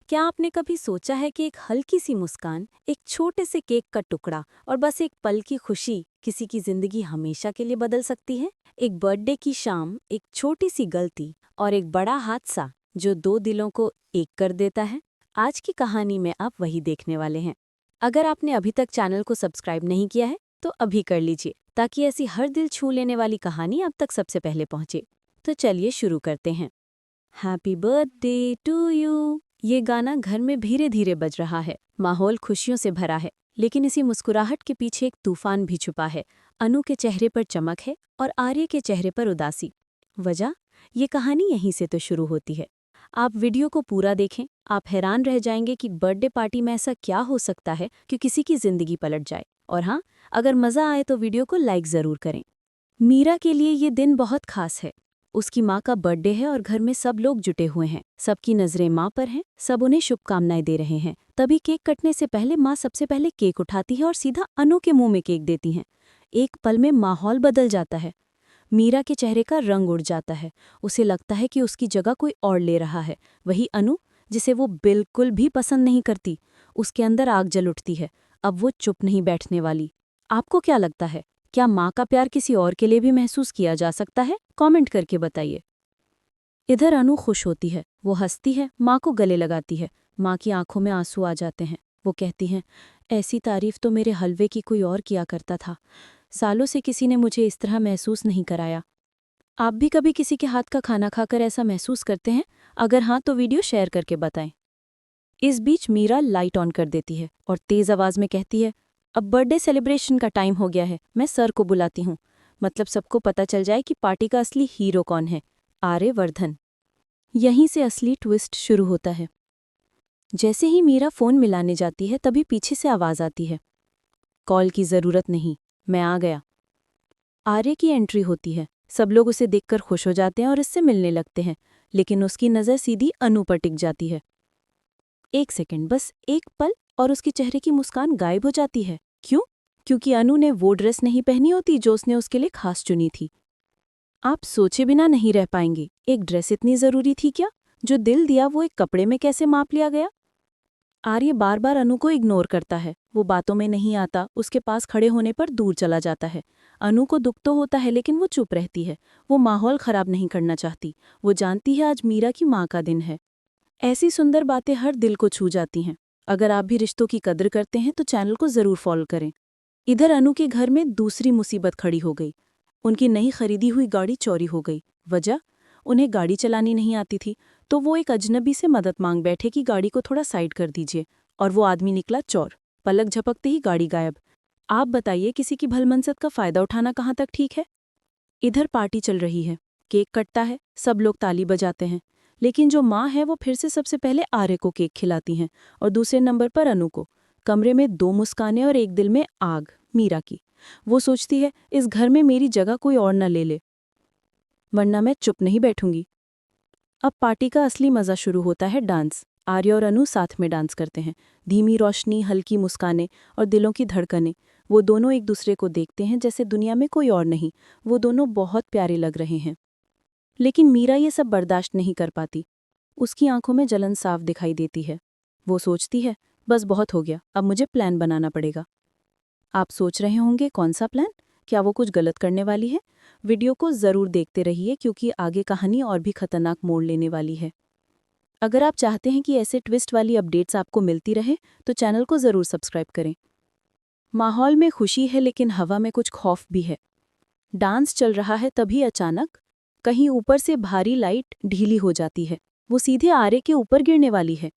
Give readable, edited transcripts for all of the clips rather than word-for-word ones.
क्या आपने कभी सोचा है कि एक हल्की सी मुस्कान, एक छोटे से केक का टुकड़ा और बस एक पल की खुशी किसी की जिंदगी हमेशा के लिए बदल सकती है? एक बर्थडे की शाम, एक छोटी सी गलती और एक बड़ा हादसा जो दो दिलों को एक कर देता है। आज की कहानी में आप वही देखने वाले हैं। अगर आपने अभी तक चैनल को सब्सक्राइब नहीं किया है तो अभी कर लीजिए, ताकि ऐसी हर दिल छू लेने वाली कहानी आप तक सबसे पहले पहुंचे। तो चलिए शुरू करते हैं। Happy birthday to you. ये गाना घर में धीरे धीरे बज रहा है। माहौल खुशियों से भरा है, लेकिन इसी मुस्कुराहट के पीछे एक तूफान भी छुपा है। अनु के चेहरे पर चमक है और आर्य के चेहरे पर उदासी। वजह? ये कहानी यहीं से तो शुरू होती है। आप वीडियो को पूरा देखें, आप हैरान रह जाएंगे कि बर्थडे पार्टी में ऐसा क्या हो सकता है कि किसी की जिंदगी पलट जाए। और हाँ, अगर मज़ा आए तो वीडियो को लाइक ज़रूर करें। मीरा के लिए ये दिन बहुत खास है। उसकी माँ का बर्थडे है और घर में सब लोग जुटे हुए हैं। सबकी नज़रें माँ पर हैं, सब उन्हें शुभकामनाएं दे रहे हैं। तभी केक कटने से पहले माँ सबसे पहले केक उठाती है और सीधा अनु के मुंह में केक देती हैं। एक पल में माहौल बदल जाता है। मीरा के चेहरे का रंग उड़ जाता है। उसे लगता है कि उसकी जगह कोई और ले रहा है। वही अनु, जिसे वो बिल्कुल भी पसंद नहीं करती, उसके अंदर आग जल उठती है। अब वो चुप नहीं बैठने वाली। आपको क्या लगता है? क्या माँ का प्यार किसी और के लिए भी महसूस किया जा सकता है? कमेंट करके बताइए। इधर अनु खुश होती है, वो हंसती है, माँ को गले लगाती है। माँ की आंखों में आंसू आ जाते हैं। वो कहती हैं, ऐसी तारीफ तो मेरे हलवे की कोई और किया करता था। सालों से किसी ने मुझे इस तरह महसूस नहीं कराया। आप भी कभी किसी के हाथ का खाना खाकर ऐसा महसूस करते हैं? अगर हाँ तो वीडियो शेयर करके बताएं। इस बीच मीरा लाइट ऑन कर देती है और तेज आवाज में कहती है, अब बर्थडे सेलिब्रेशन का टाइम हो गया है, मैं सर को बुलाती हूँ। मतलब सबको पता चल जाए कि पार्टी का असली हीरो कौन है। आर्यवर्धन। यहीं से असली ट्विस्ट शुरू होता है। जैसे ही मीरा फोन मिलाने जाती है तभी पीछे से आवाज आती है, कॉल की जरूरत नहीं, मैं आ गया। आर्य की एंट्री होती है। सब लोग उसे देखकर खुश हो जाते हैं और इससे मिलने लगते हैं, लेकिन उसकी नज़र सीधी अनु पर टिक जाती है। एक सेकंड, बस एक पल, और उसके चेहरे की मुस्कान गायब हो जाती है। क्यों? क्योंकि अनु ने वो ड्रेस नहीं पहनी होती जो उसने उसके लिए खास चुनी थी। आप सोचे बिना नहीं रह पाएंगे, एक ड्रेस इतनी जरूरी थी क्या? जो दिल दिया वो एक कपड़े में कैसे माप लिया गया? आर्य बार बार अनु को इग्नोर करता है। वो बातों में नहीं आता, उसके पास खड़े होने पर दूर चला जाता है। अनु को दुख तो होता है, लेकिन वो चुप रहती है। वो माहौल खराब नहीं करना चाहती। वो जानती है आज मीरा की माँ का दिन है। ऐसी सुंदर बातें हर दिल को छू जाती हैं। अगर आप भी रिश्तों की कद्र करते हैं तो चैनल को ज़रूर फॉलो करें। इधर अनु के घर में दूसरी मुसीबत खड़ी हो गई। उनकी नई खरीदी हुई गाड़ी चोरी हो गई। वजह? उन्हें गाड़ी चलानी नहीं आती थी, तो वो एक अजनबी से मदद मांग बैठे कि गाड़ी को थोड़ा साइड कर दीजिए, और वो आदमी निकला चोर। पलक झपकते ही गाड़ी गायब। आप बताइए, किसी की भलमनसत का फायदा उठाना कहाँ तक ठीक है? इधर पार्टी चल रही है, केक कटता है, सब लोग ताली बजाते हैं, लेकिन जो माँ है वो फिर से सबसे पहले आर्य को केक खिलाती हैं और दूसरे नंबर पर अनु को। कमरे में दो मुस्कानें और एक दिल में आग, मीरा की। वो सोचती है, इस घर में मेरी जगह कोई और न ले ले, वरना मैं चुप नहीं बैठूंगी। अब पार्टी का असली मज़ा शुरू होता है, डांस। आर्य और अनु साथ में डांस करते हैं। धीमी रोशनी, हल्की मुस्कानें और दिलों की धड़कनें। वो दोनों एक दूसरे को देखते हैं जैसे दुनिया में कोई और नहीं। वो दोनों बहुत प्यारे लग रहे हैं। लेकिन मीरा ये सब बर्दाश्त नहीं कर पाती। उसकी आंखों में जलन साफ दिखाई देती है। वो सोचती है, बस बहुत हो गया, अब मुझे प्लान बनाना पड़ेगा। आप सोच रहे होंगे, कौन सा प्लान? क्या वो कुछ गलत करने वाली है? वीडियो को ज़रूर देखते रहिए, क्योंकि आगे कहानी और भी खतरनाक मोड़ लेने वाली है। अगर आप चाहते हैं कि ऐसे ट्विस्ट वाली अपडेट्स आपको मिलती रहे तो चैनल को ज़रूर सब्सक्राइब करें। माहौल में खुशी है, लेकिन हवा में कुछ खौफ भी है। डांस चल रहा है, तभी अचानक कहीं ऊपर से भारी लाइट ढीली हो जाती है। वो सीधे आर्य के ऊपर गिरने वाली है।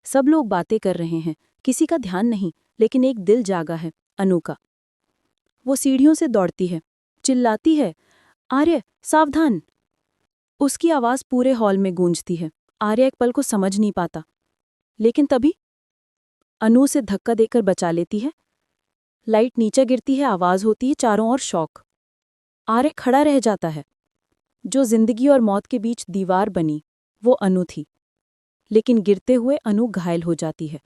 सब लोग बातें कर रहे हैं, किसी का ध्यान नहीं, लेकिन एक दिल जागा है, अनु का। वो सीढ़ियों से दौड़ती है, चिल्लाती है, आर्य सावधान। उसकी आवाज़ पूरे हॉल में गूंजती है। आर्य एक पल को समझ नहीं पाता, लेकिन तभी अनु उसे धक्का देकर बचा लेती है। लाइट नीचे गिरती है, आवाज़ होती है, चारों ओर शौक। आर्य खड़ा रह जाता है। जो जिंदगी और मौत के बीच दीवार बनी, वो अनु थी। लेकिन गिरते हुए अनु घायल हो जाती है।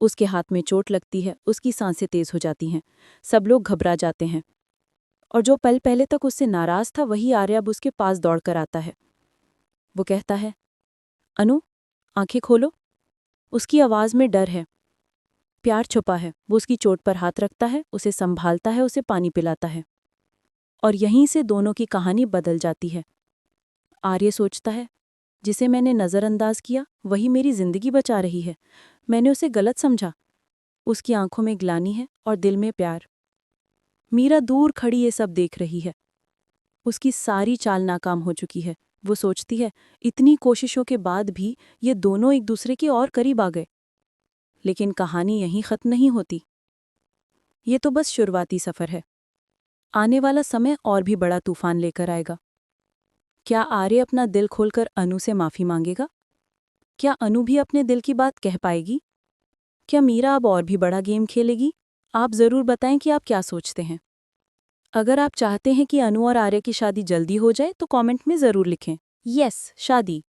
उसके हाथ में चोट लगती है, उसकी सांसें तेज हो जाती हैं। सब लोग घबरा जाते हैं, और जो पल पहले तक उससे नाराज था वही आर्य अब उसके पास दौड़कर आता है। वो कहता है, अनु, आंखें खोलो। उसकी आवाज़ में डर है, प्यार छुपा है। वो उसकी चोट पर हाथ रखता है, उसे संभालता है, उसे पानी पिलाता है। और यहीं से दोनों की कहानी बदल जाती है। आर्य सोचता है, जिसे मैंने नज़रअंदाज किया वही मेरी जिंदगी बचा रही है। मैंने उसे गलत समझा। उसकी आंखों में ग्लानि है और दिल में प्यार। मीरा दूर खड़ी ये सब देख रही है। उसकी सारी चाल नाकाम हो चुकी है। वो सोचती है, इतनी कोशिशों के बाद भी ये दोनों एक दूसरे के और करीब आ गए। लेकिन कहानी यहीं खत्म नहीं होती। ये तो बस शुरुआती सफ़र है। आने वाला समय और भी बड़ा तूफान लेकर आएगा। क्या आर्य अपना दिल खोलकर अनु से माफ़ी मांगेगा? क्या अनु भी अपने दिल की बात कह पाएगी? क्या मीरा अब और भी बड़ा गेम खेलेगी? आप ज़रूर बताएं कि आप क्या सोचते हैं। अगर आप चाहते हैं कि अनु और आर्य की शादी जल्दी हो जाए तो कमेंट में ज़रूर लिखें, यस शादी।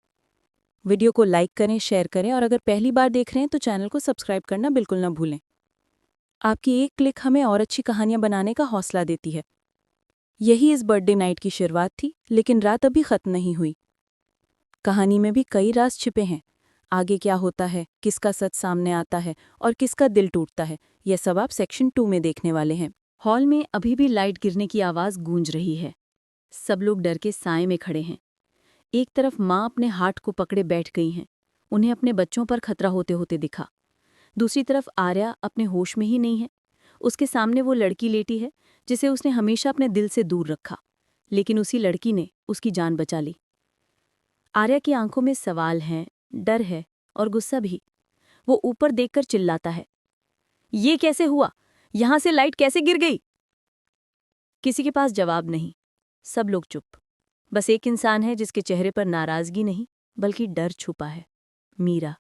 वीडियो को लाइक करें, शेयर करें और अगर पहली बार देख रहे हैं तो चैनल को सब्सक्राइब करना बिल्कुल न भूलें। आपकी एक क्लिक हमें और अच्छी कहानियां बनाने का हौसला देती है। यही इस बर्थडे नाइट की शुरुआत थी, लेकिन रात अभी खत्म नहीं हुई। कहानी में भी कई राज छिपे हैं। आगे क्या होता है, किसका सच सामने आता है और किसका दिल टूटता है, यह सब आप सेक्शन 2 में देखने वाले हैं। हॉल में अभी भी लाइट गिरने की आवाज़ गूंज रही है। सब लोग डर के साए में खड़े हैं। एक तरफ माँ अपने हार्ट को पकड़े बैठ गई हैं। उन्हें अपने बच्चों पर खतरा होते होते दिखा। दूसरी तरफ आर्या अपने होश में ही नहीं है। उसके सामने वो लड़की लेटी है जिसे उसने हमेशा अपने दिल से दूर रखा, लेकिन उसी लड़की ने उसकी जान बचा ली। आर्या की आंखों में सवाल हैं, डर है और गुस्सा भी। वो ऊपर देखकर चिल्लाता है, ये कैसे हुआ? यहां से लाइट कैसे गिर गई? किसी के पास जवाब नहीं। सब लोग चुप। बस एक इंसान है जिसके चेहरे पर नाराजगी नहीं बल्कि डर छुपा है, मीरा।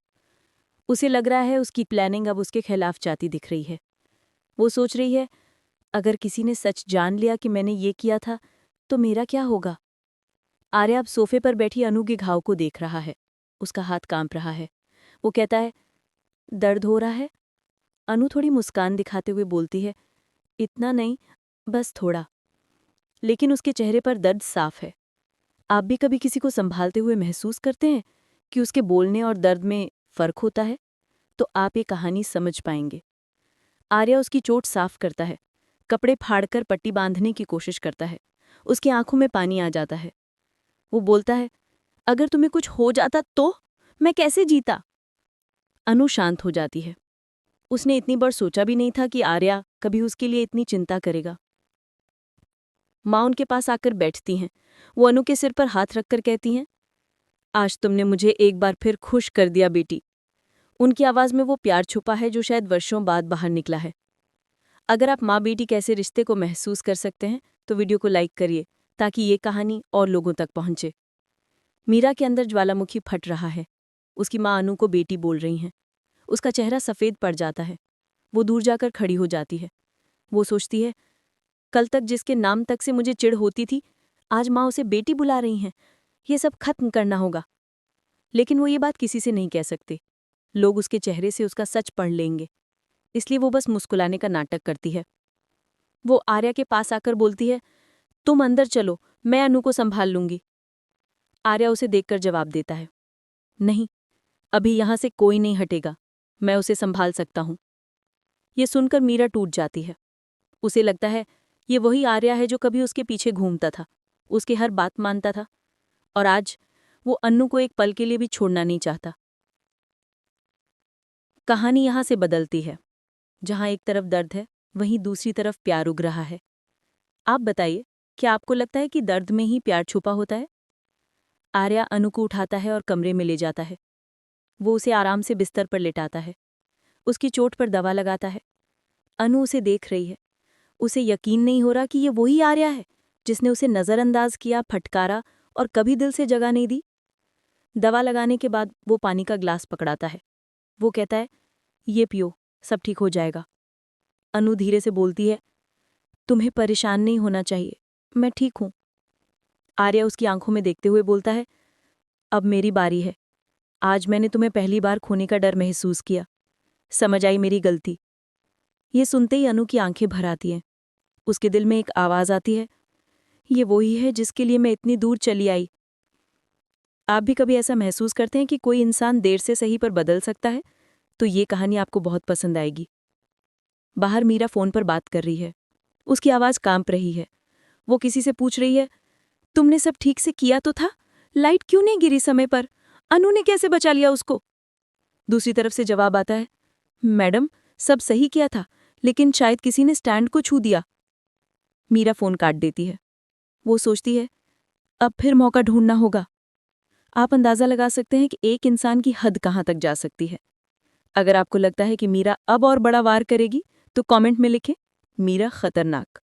उसे लग रहा है उसकी प्लानिंग अब उसके खिलाफ जाती दिख रही है। वो सोच रही है, अगर किसी ने सच जान लिया कि मैंने ये किया था तो मेरा क्या होगा? आर्या अब सोफे पर बैठी अनु के घाव को देख रहा है। उसका हाथ कांप रहा है। वो कहता है, दर्द हो रहा है? अनु थोड़ी मुस्कान दिखाते हुए बोलती है, इतना नहीं, बस थोड़ा। लेकिन उसके चेहरे पर दर्द साफ है। आप भी कभी किसी को संभालते हुए महसूस करते हैं कि उसके बोलने और दर्द में फर्क होता है? तो आप ये कहानी समझ पाएंगे। आर्या उसकी चोट साफ करता है, कपड़े फाड़कर पट्टी बांधने की कोशिश करता है। उसकी आंखों में पानी आ जाता है। वो बोलता है, अगर तुम्हें कुछ हो जाता तो मैं कैसे जीता? अनु शांत हो जाती है। उसने इतनी बार सोचा भी नहीं था कि आर्या कभी उसके लिए इतनी चिंता करेगा। माँ उनके पास आकर बैठती हैं। वो अनु के सिर पर हाथ रखकर कहती हैं, आज तुमने मुझे एक बार फिर खुश कर दिया बेटी। उनकी आवाज़ में वो प्यार छुपा है जो शायद वर्षों बाद बाहर निकला है। अगर आप माँ बेटी कैसे रिश्ते को महसूस कर सकते हैं तो वीडियो को लाइक करिए ताकि ये कहानी और लोगों तक पहुंचे। मीरा के अंदर ज्वालामुखी फट रहा है। उसकी माँ अनु को बेटी बोल रही हैं। उसका चेहरा सफ़ेद पड़ जाता है। वो दूर जाकर खड़ी हो जाती है। वो सोचती है, कल तक जिसके नाम तक से मुझे चिढ़ होती थी, आज माँ उसे बेटी बुला रही हैं। ये सब खत्म करना होगा। लेकिन वो ये बात किसी से नहीं कह सकते। लोग उसके चेहरे से उसका सच पढ़ लेंगे। इसलिए वो बस मुस्कुराने का नाटक करती है। वो आर्या के पास आकर बोलती है, तुम अंदर चलो, मैं अनु को संभाल लूंगी। आर्या उसे देखकर जवाब देता है, नहीं, अभी यहां से कोई नहीं हटेगा। मैं उसे संभाल सकता हूं। ये सुनकर मीरा टूट जाती है। उसे लगता है ये वही आर्या है जो कभी उसके पीछे घूमता था, उसकी हर बात मानता था, और आज वो अन्नू को एक पल के लिए भी छोड़ना नहीं चाहता। कहानी यहां से बदलती है। जहां एक तरफ दर्द है, वहीं दूसरी तरफ प्यार उग रहा है। आप बताइए, क्या आपको लगता है कि दर्द में ही प्यार छुपा होता है? आर्या अनु को उठाता है और कमरे में ले जाता है। वो उसे आराम से बिस्तर पर लेटाता है। उसकी चोट पर दवा लगाता है। अनु उसे देख रही है। उसे यकीन नहीं हो रहा कि ये वही आर्या है जिसने उसे नज़रअंदाज किया, फटकारा और कभी दिल से जगह नहीं दी। दवा लगाने के बाद वो पानी का ग्लास पकड़ाता है। वो कहता है, ये पियो, सब ठीक हो जाएगा। अनु धीरे से बोलती है, तुम्हें परेशान नहीं होना चाहिए, मैं ठीक हूं। आर्या उसकी आंखों में देखते हुए बोलता है, अब मेरी बारी है। आज मैंने तुम्हें पहली बार खोने का डर महसूस किया। समझ आई मेरी गलती। ये सुनते ही अनु की आंखें भर आती हैं। उसके दिल में एक आवाज़ आती है, ये वही है जिसके लिए मैं इतनी दूर चली आई। आप भी कभी ऐसा महसूस करते हैं कि कोई इंसान देर से सही पर बदल सकता है, तो ये कहानी आपको बहुत पसंद आएगी। बाहर मीरा फोन पर बात कर रही है। उसकी आवाज़ कांप रही है। वो किसी से पूछ रही है, तुमने सब ठीक से किया तो था? लाइट क्यों नहीं गिरी समय पर? अनु ने कैसे बचा लिया उसको? दूसरी तरफ से जवाब आता है, मैडम सब सही किया था, लेकिन शायद किसी ने स्टैंड को छू दिया। मीरा फोन काट देती है। वो सोचती है, अब फिर मौका ढूंढना होगा। आप अंदाजा लगा सकते हैं कि एक इंसान की हद कहाँ तक जा सकती है। अगर आपको लगता है कि मीरा अब और बड़ा वार करेगी, तो कमेंट में लिखें, मीरा खतरनाक।